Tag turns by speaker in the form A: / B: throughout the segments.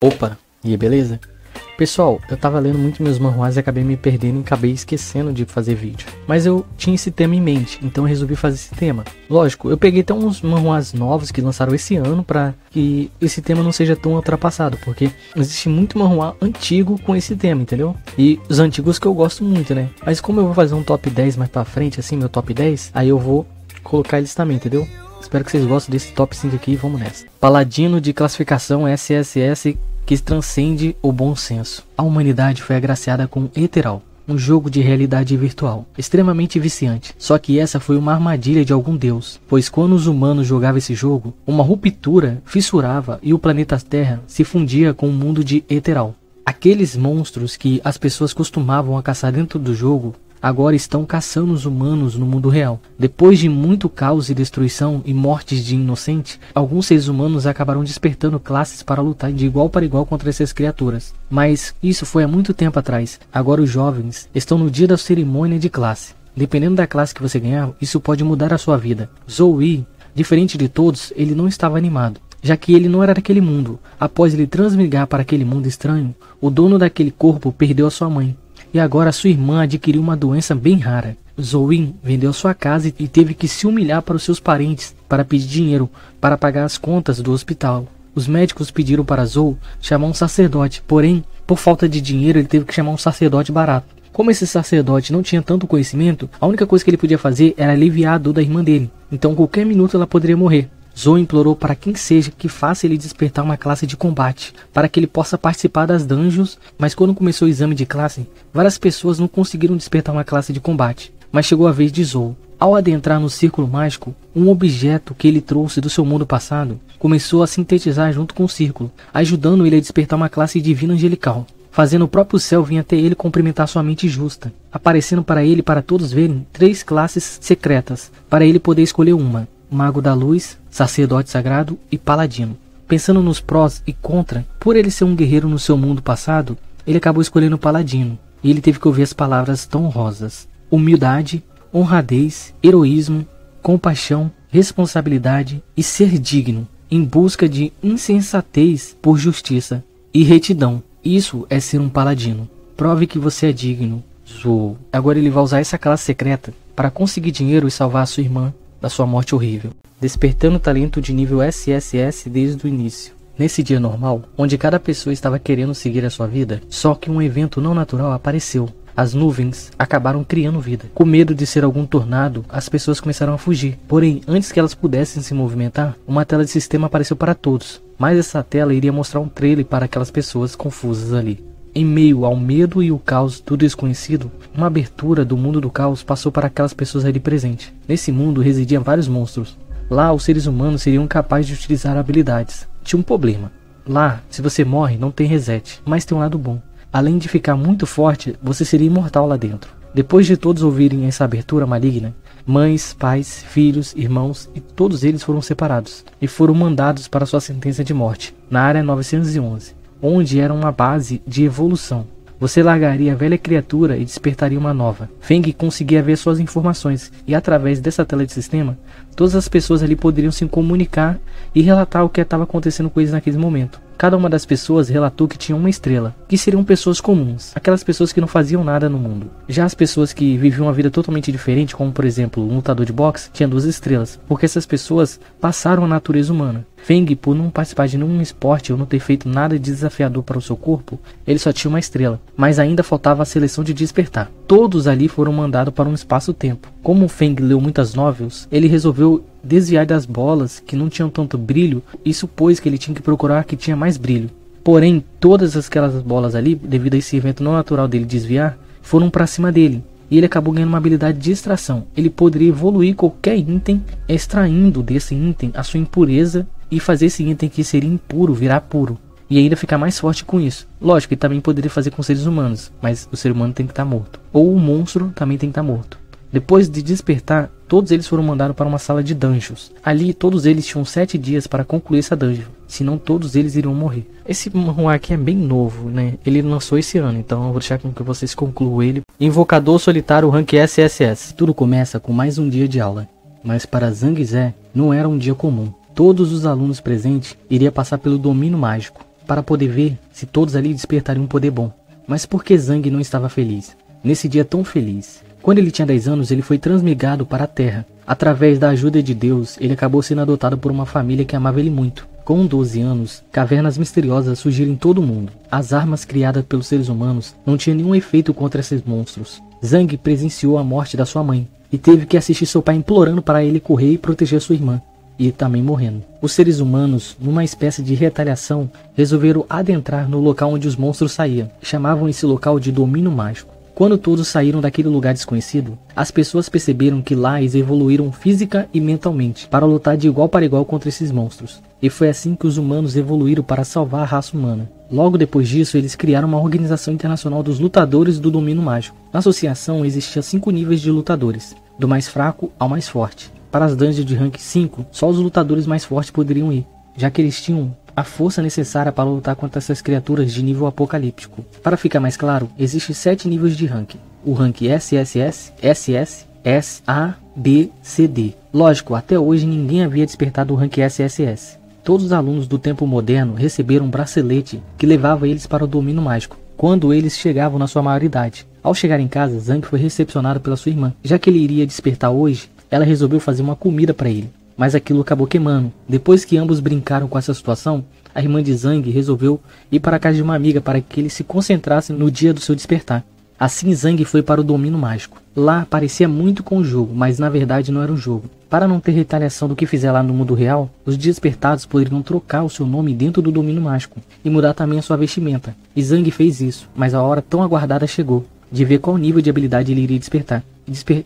A: Opa, e aí, beleza? Pessoal, eu tava lendo muito meus manhwas e acabei me perdendo e acabei esquecendo de fazer vídeo. Mas eu tinha esse tema em mente, então eu resolvi fazer esse tema. Lógico, eu peguei até uns manhwas novos que lançaram esse ano pra que esse tema não seja tão ultrapassado, porque existe muito manhwa antigo com esse tema, entendeu? E os antigos que eu gosto muito, né? Mas como eu vou fazer um top 10 mais pra frente, assim, meu top 10, aí eu vou colocar eles também, entendeu? Espero que vocês gostem desse top 5 aqui e vamos nessa. Paladino de classificação SSS que transcende o bom senso. A humanidade foi agraciada com Ethereal, um jogo de realidade virtual, extremamente viciante. Só que essa foi uma armadilha de algum deus, pois quando os humanos jogavam esse jogo, uma ruptura fissurava e o planeta Terra se fundia com o mundo de Ethereal. Aqueles monstros que as pessoas costumavam a caçar dentro do jogo agora estão caçando os humanos no mundo real. Depois de muito caos e destruição e mortes de inocentes, alguns seres humanos acabaram despertando classes para lutar de igual para igual contra essas criaturas. Mas isso foi há muito tempo atrás. Agora os jovens estão no dia da cerimônia de classe. Dependendo da classe que você ganhar, isso pode mudar a sua vida. Zoe, diferente de todos, ele não estava animado, já que ele não era daquele mundo. Após ele transmigrar para aquele mundo estranho, o dono daquele corpo perdeu a sua mãe. E agora sua irmã adquiriu uma doença bem rara. Zoe vendeu sua casa e teve que se humilhar para os seus parentes para pedir dinheiro para pagar as contas do hospital. Os médicos pediram para Zoe chamar um sacerdote, porém, por falta de dinheiro, ele teve que chamar um sacerdote barato. Como esse sacerdote não tinha tanto conhecimento, a única coisa que ele podia fazer era aliviar a dor da irmã dele. Então, qualquer minuto ela poderia morrer. Zoe implorou para quem seja que faça ele despertar uma classe de combate, para que ele possa participar das dungeons, mas quando começou o exame de classe, várias pessoas não conseguiram despertar uma classe de combate, mas chegou a vez de Zoe. Ao adentrar no círculo mágico, um objeto que ele trouxe do seu mundo passado começou a sintetizar junto com o círculo, ajudando ele a despertar uma classe divina angelical, fazendo o próprio céu vir até ele cumprimentar sua mente justa, aparecendo para ele e para todos verem 3 classes secretas, para ele poder escolher uma: Mago da Luz, Sacerdote Sagrado e Paladino. Pensando nos prós e contra, por ele ser um guerreiro no seu mundo passado, ele acabou escolhendo o Paladino, e ele teve que ouvir as palavras tão honrosas: humildade, honradez, heroísmo, compaixão, responsabilidade e ser digno, em busca de insensatez por justiça e retidão. Isso é ser um Paladino. Prove que você é digno, Zoe. Agora ele vai usar essa classe secreta para conseguir dinheiro e salvar a sua irmã da sua morte horrível, despertando o talento de nível SSS desde o início. Nesse dia normal, onde cada pessoa estava querendo seguir a sua vida, só que um evento não natural apareceu. As nuvens acabaram criando vida. Com medo de ser algum tornado, as pessoas começaram a fugir. Porém, antes que elas pudessem se movimentar, uma tela de sistema apareceu para todos. Mas essa tela iria mostrar um trailer para aquelas pessoas confusas ali. Em meio ao medo e o caos do desconhecido, uma abertura do mundo do caos passou para aquelas pessoas ali presentes. Nesse mundo residiam vários monstros. Lá, os seres humanos seriam capazes de utilizar habilidades. Tinha um problema. Lá, se você morre, não tem reset, mas tem um lado bom. Além de ficar muito forte, você seria imortal lá dentro. Depois de todos ouvirem essa abertura maligna, mães, pais, filhos, irmãos e todos eles foram separados e foram mandados para sua sentença de morte, na área 911. Onde era uma base de evolução. Você largaria a velha criatura e despertaria uma nova. Feng conseguia ver suas informações, e através dessa tela de sistema, todas as pessoas ali poderiam se comunicar e relatar o que estava acontecendo com eles naquele momento. Cada uma das pessoas relatou que tinha uma estrela, que seriam pessoas comuns, aquelas pessoas que não faziam nada no mundo. Já as pessoas que viviam uma vida totalmente diferente, como por exemplo um lutador de boxe, tinha 2 estrelas, porque essas pessoas passaram a natureza humana. Feng, por não participar de nenhum esporte ou não ter feito nada de desafiador para o seu corpo, ele só tinha uma estrela, mas ainda faltava a seleção de despertar. Todos ali foram mandados para um espaço-tempo. Como Feng leu muitas novels, ele resolveu desviar das bolas que não tinham tanto brilho e supôs que ele tinha que procurar que tinha mais brilho. Porém, todas aquelas bolas ali, devido a esse evento não natural dele desviar, foram para cima dele. E ele acabou ganhando uma habilidade de extração. Ele poderia evoluir qualquer item, extraindo desse item a sua impureza e fazer esse item que seria impuro virar puro. E ainda ficar mais forte com isso. Lógico, ele também poderia fazer com seres humanos, mas o ser humano tem que estar morto. Ou o monstro também tem que estar morto. Depois de despertar, todos eles foram mandados para uma sala de dungeons. Ali, todos eles tinham 7 dias para concluir essa dungeon, senão todos eles iriam morrer. Esse manhwa aqui é bem novo, né? Ele lançou esse ano, então eu vou deixar com que vocês concluam ele. Invocador Solitário Rank SSS. Tudo começa com mais um dia de aula, mas para Zhang Ze não era um dia comum. Todos os alunos presentes iriam passar pelo domínio mágico. para poder ver se todos ali despertariam um poder bom. Mas por que Zhang não estava feliz? Nesse dia tão feliz. Quando ele tinha 10 anos, ele foi transmigado para a Terra. Através da ajuda de Deus, ele acabou sendo adotado por uma família que amava ele muito. Com 12 anos, cavernas misteriosas surgiram em todo o mundo. As armas criadas pelos seres humanos não tinham nenhum efeito contra esses monstros. Zhang presenciou a morte da sua mãe e teve que assistir seu pai implorando para ele correr e proteger sua irmã, e também morrendo. Os seres humanos, numa espécie de retaliação, resolveram adentrar no local onde os monstros saíam. Chamavam esse local de domínio mágico. Quando todos saíram daquele lugar desconhecido, as pessoas perceberam que lá eles evoluíram física e mentalmente para lutar de igual para igual contra esses monstros. E foi assim que os humanos evoluíram para salvar a raça humana. Logo depois disso, eles criaram uma organização internacional dos lutadores do domínio mágico. Na associação existiam 5 níveis de lutadores, do mais fraco ao mais forte. Para as dungeons de rank 5, só os lutadores mais fortes poderiam ir, já que eles tinham a força necessária para lutar contra essas criaturas de nível apocalíptico. Para ficar mais claro, existem 7 níveis de rank. O rank SSS, SS, S, A, B, C, D. Lógico, até hoje ninguém havia despertado o rank SSS. Todos os alunos do tempo moderno receberam um bracelete que levava eles para o domínio mágico, quando eles chegavam na sua maioridade. Ao chegar em casa, Zhang foi recepcionado pela sua irmã. Já que ele iria despertar hoje, ela resolveu fazer uma comida para ele. Mas aquilo acabou queimando. Depois que ambos brincaram com essa situação, a irmã de Zhang resolveu ir para a casa de uma amiga para que ele se concentrasse no dia do seu despertar. Assim Zhang foi para o domínio mágico. Lá parecia muito com o jogo, mas na verdade não era um jogo. Para não ter retaliação do que fizer lá no mundo real, os despertados poderiam trocar o seu nome dentro do domínio mágico e mudar também a sua vestimenta. E Zhang fez isso, mas a hora tão aguardada chegou, de ver qual nível de habilidade ele iria despertar.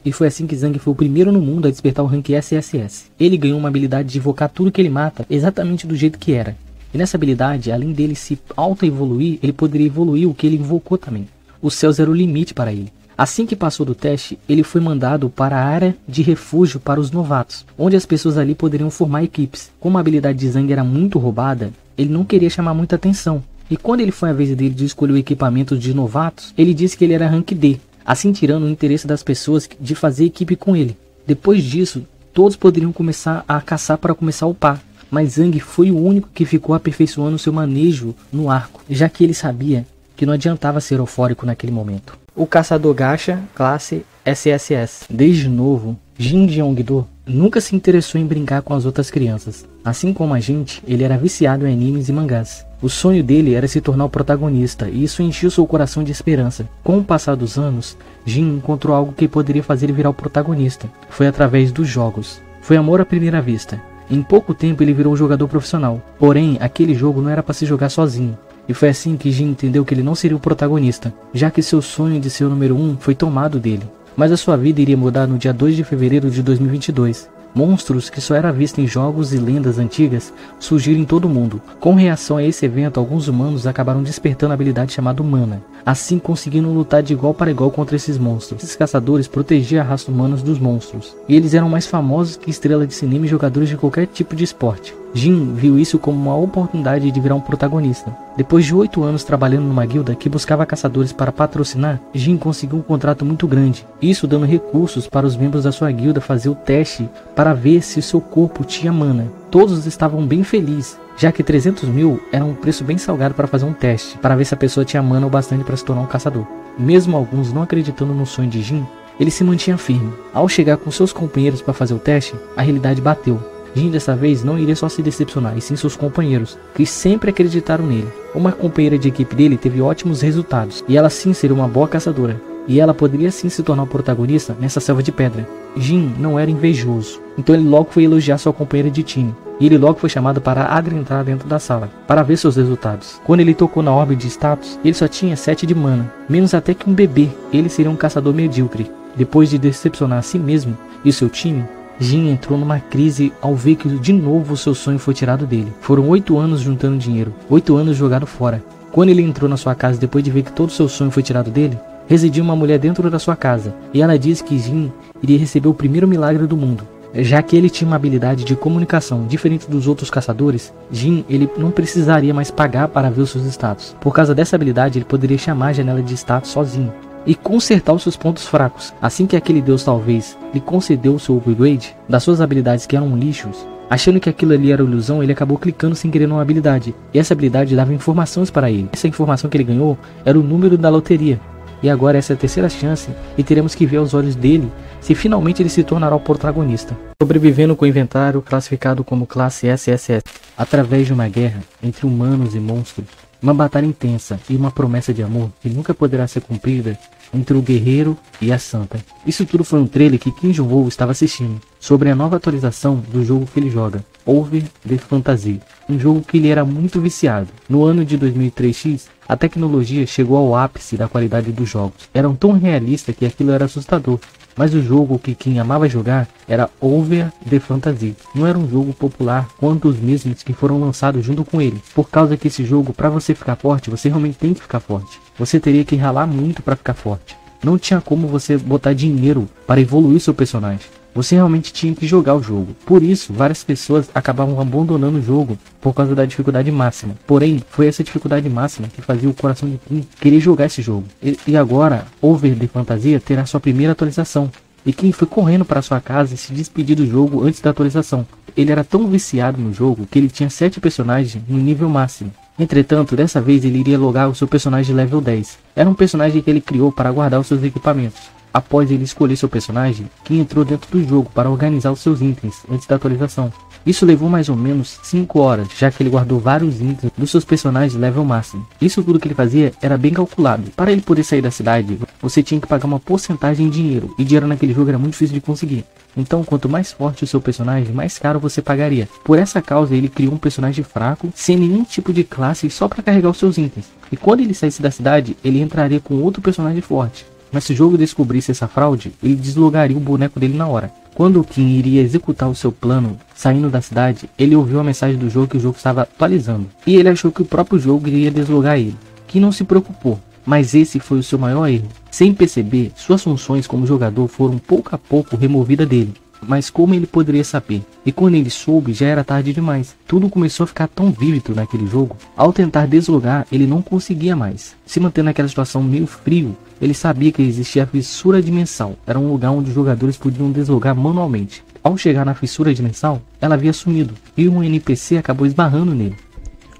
A: E foi assim que Zhang foi o primeiro no mundo a despertar o rank SSS. Ele ganhou uma habilidade de invocar tudo que ele mata exatamente do jeito que era. E nessa habilidade, além dele se auto-evoluir, ele poderia evoluir o que ele invocou também. Os céus eram o limite para ele. Assim que passou do teste, ele foi mandado para a área de refúgio para os novatos, onde as pessoas ali poderiam formar equipes. Como a habilidade de Zhang era muito roubada, ele não queria chamar muita atenção. E quando ele foi a vez dele de escolher o equipamento de novatos, ele disse que ele era rank D, assim tirando o interesse das pessoas de fazer equipe com ele. Depois disso, todos poderiam começar a caçar para começar a upar, mas Zhang foi o único que ficou aperfeiçoando seu manejo no arco, já que ele sabia que não adiantava ser eufórico naquele momento. O caçador gacha, classe SSS. Desde novo, Jin Jeong-do nunca se interessou em brincar com as outras crianças. Assim como a gente, ele era viciado em animes e mangás. O sonho dele era se tornar o protagonista, e isso encheu seu coração de esperança. Com o passar dos anos, Jin encontrou algo que poderia fazer ele virar o protagonista. Foi através dos jogos. Foi amor à primeira vista. Em pouco tempo ele virou um jogador profissional. Porém, aquele jogo não era para se jogar sozinho. E foi assim que Jin entendeu que ele não seria o protagonista, já que seu sonho de ser o número 1 foi tomado dele. Mas a sua vida iria mudar no dia 2 de fevereiro de 2022. Monstros que só era visto em jogos e lendas antigas surgiram em todo o mundo. Com reação a esse evento, alguns humanos acabaram despertando a habilidade chamada Mana, assim conseguindo lutar de igual para igual contra esses monstros. Esses caçadores protegiam a raça humana dos monstros, e eles eram mais famosos que estrelas de cinema e jogadores de qualquer tipo de esporte. Jin viu isso como uma oportunidade de virar um protagonista. Depois de 8 anos trabalhando numa guilda que buscava caçadores para patrocinar, Jin conseguiu um contrato muito grande, isso dando recursos para os membros da sua guilda fazer o teste para ver se seu corpo tinha mana. Todos estavam bem felizes, já que 300 mil era um preço bem salgado para fazer um teste, para ver se a pessoa tinha mana o bastante para se tornar um caçador. Mesmo alguns não acreditando no sonho de Jin, ele se mantinha firme. Ao chegar com seus companheiros para fazer o teste, a realidade bateu. Jin dessa vez não iria só se decepcionar, e sim seus companheiros, que sempre acreditaram nele. Uma companheira de equipe dele teve ótimos resultados, e ela sim seria uma boa caçadora, e ela poderia sim se tornar o protagonista nessa selva de pedra. Jin não era invejoso, então ele logo foi elogiar sua companheira de time, e ele logo foi chamado para adentrar dentro da sala, para ver seus resultados. Quando ele tocou na orbe de status, ele só tinha 7 de mana, menos até que um bebê. Ele seria um caçador medíocre. Depois de decepcionar a si mesmo e seu time, Jin entrou numa crise ao ver que de novo o seu sonho foi tirado dele. Foram 8 anos juntando dinheiro, 8 anos jogado fora. Quando ele entrou na sua casa depois de ver que todo o seu sonho foi tirado dele, residia uma mulher dentro da sua casa, e ela disse que Jin iria receber o primeiro milagre do mundo. Já que ele tinha uma habilidade de comunicação diferente dos outros caçadores, Jin ele não precisaria mais pagar para ver os seus status. Por causa dessa habilidade, ele poderia chamar a janela de status sozinho e consertar os seus pontos fracos. Assim que aquele deus talvez lhe concedeu o seu upgrade das suas habilidades que eram lixos, Achando que aquilo ali era ilusão, ele acabou clicando sem querer numa habilidade. E essa habilidade dava informações para ele. Essa informação que ele ganhou era o número da loteria. E agora essa é a terceira chance e teremos que ver aos olhos dele se finalmente ele se tornará o protagonista. Sobrevivendo com o inventário classificado como classe SSS. Através de uma guerra entre humanos e monstros, uma batalha intensa e uma promessa de amor que nunca poderá ser cumprida entre o guerreiro e a santa. Isso tudo foi um trailer que Kim Jong-un estava assistindo, sobre a nova atualização do jogo que ele joga, Over the Fantasy, um jogo que ele era muito viciado. No ano de 2003X, a tecnologia chegou ao ápice da qualidade dos jogos. Eram tão realistas que aquilo era assustador. Mas o jogo que Kim amava jogar era Over the Fantasy. Não era um jogo popular quanto os mesmos que foram lançados junto com ele. Por causa que esse jogo, para você ficar forte, você realmente tem que ficar forte. Você teria que ralar muito para ficar forte. Não tinha como você botar dinheiro para evoluir seu personagem. Você realmente tinha que jogar o jogo. Por isso, várias pessoas acabavam abandonando o jogo por causa da dificuldade máxima. Porém, foi essa dificuldade máxima que fazia o coração de Kim querer jogar esse jogo. E agora, Over the Fantasia terá sua primeira atualização. E Kim foi correndo para sua casa e se despedir do jogo antes da atualização. Ele era tão viciado no jogo que ele tinha 7 personagens no nível máximo. Entretanto, dessa vez ele iria logar o seu personagem level 10. Era um personagem que ele criou para guardar os seus equipamentos. Após ele escolher seu personagem, Kim entrou dentro do jogo para organizar os seus itens antes da atualização. Isso levou mais ou menos 5 horas, já que ele guardou vários itens dos seus personagens level máximo. Isso tudo que ele fazia era bem calculado. Para ele poder sair da cidade, você tinha que pagar uma porcentagem em dinheiro, e dinheiro naquele jogo era muito difícil de conseguir. Então, quanto mais forte o seu personagem, mais caro você pagaria. Por essa causa, ele criou um personagem fraco, sem nenhum tipo de classe, só para carregar os seus itens. E quando ele saísse da cidade, ele entraria com outro personagem forte. Mas se o jogo descobrisse essa fraude, ele deslogaria o boneco dele na hora. Quando o Kim iria executar o seu plano, saindo da cidade, ele ouviu a mensagem do jogo que o jogo estava atualizando. E ele achou que o próprio jogo iria deslogar ele. Kim não se preocupou, mas esse foi o seu maior erro. Sem perceber, suas funções como jogador foram pouco a pouco removidas dele. Mas como ele poderia saber? E quando ele soube, já era tarde demais. Tudo começou a ficar tão vívido naquele jogo. Ao tentar deslogar, ele não conseguia mais. Se mantendo naquela situação meio frio, ele sabia que existia a fissura dimensal. Era um lugar onde os jogadores podiam deslogar manualmente. Ao chegar na fissura dimensal, ela havia sumido, e um NPC acabou esbarrando nele.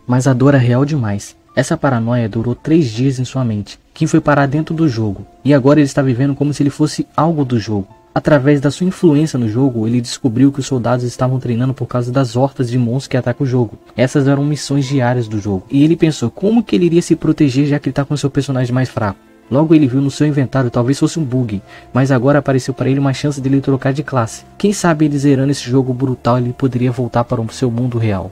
A: Mas a dor era real demais. Essa paranoia durou 3 dias em sua mente. Kim foi parar dentro do jogo, e agora ele está vivendo como se ele fosse algo do jogo. Através da sua influência no jogo, ele descobriu que os soldados estavam treinando por causa das hortas de monstros que atacam o jogo. Essas eram missões diárias do jogo. E ele pensou como que ele iria se proteger já que ele está com seu personagem mais fraco. Logo ele viu no seu inventário, talvez fosse um bug, mas agora apareceu para ele uma chance dele trocar de classe. Quem sabe ele zerando esse jogo brutal ele poderia voltar para o seu mundo real.